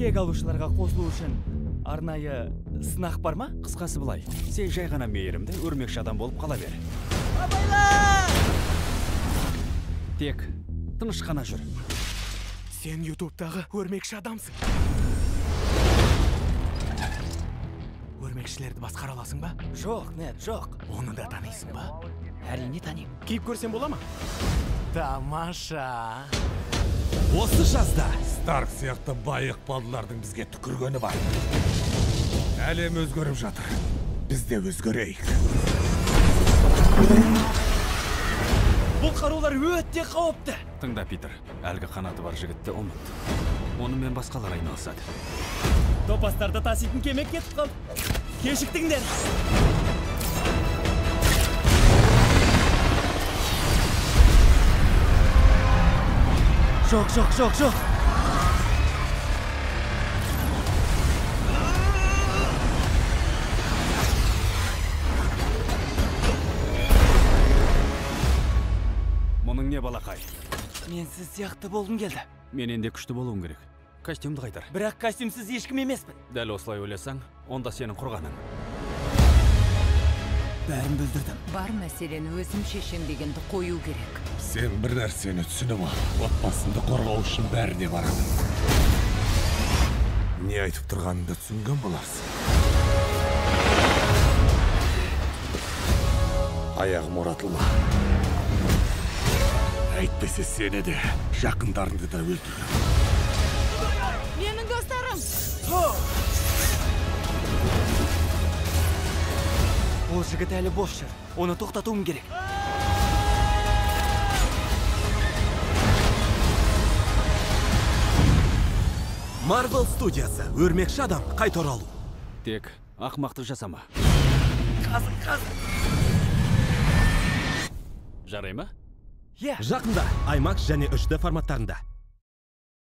кек алушыларға қосылу үшін арнайы сынақ бар ма? Қысқасы былай, сен жай ғана мейірімді өрмекші адам болып қала бер. Абайлар! Тек тыныш қана жүр. Сен ютубтағы өрмекші адамсың. Өрмекшілерді басқара аласың ба? Жоқ, нет, жоқ. Оны да танисың ба? Әрине танимын. Кейіп көрсем бола ма? Тамаша. Осы жазда Старк сияқты бай ықпалдылардың бізге түкіргені бар. Әлем өзгеріп жатыр. Біз де өзгерейік. Бұл қарулар өте қауіпті. Тыңда, Питер, әлгі қанаты бар жігітті ұмыт. Онымен басқалар айналысады. Топастарды таситын кеме кетіп қалды. Кешіктіңдер. Жоқ. Мұның не балақай? Мен сіз сияқты болғым келді. Менен де күшті болуың керек. Костюмді қайтар. Бірақ костюмсіз ешкім емеспін. Дәл осылай ойласаң, онда сенің құрғаның. Бәрін бүлдірдім. Бар мәселені өзім шешем дегенді қою керек. Сен бір нәрсені түсініп ал. Отбасынды қорғау үшін бәріне барады. Не айтып тұрғаныңды түсінген боларсың. Аяғым оратылма. Әйтпесе сені де, жақындарыңды да өлтірем. Менің достарым! Ол жігіт әлі бос жүр. Оны тоқтатуым керек. Marvel студиясы өрмекші адам қайта оралу. Тек ақмақты жасама. Қазір. Жарай ма? Иә. Жақында IMAX және 3D форматтарында.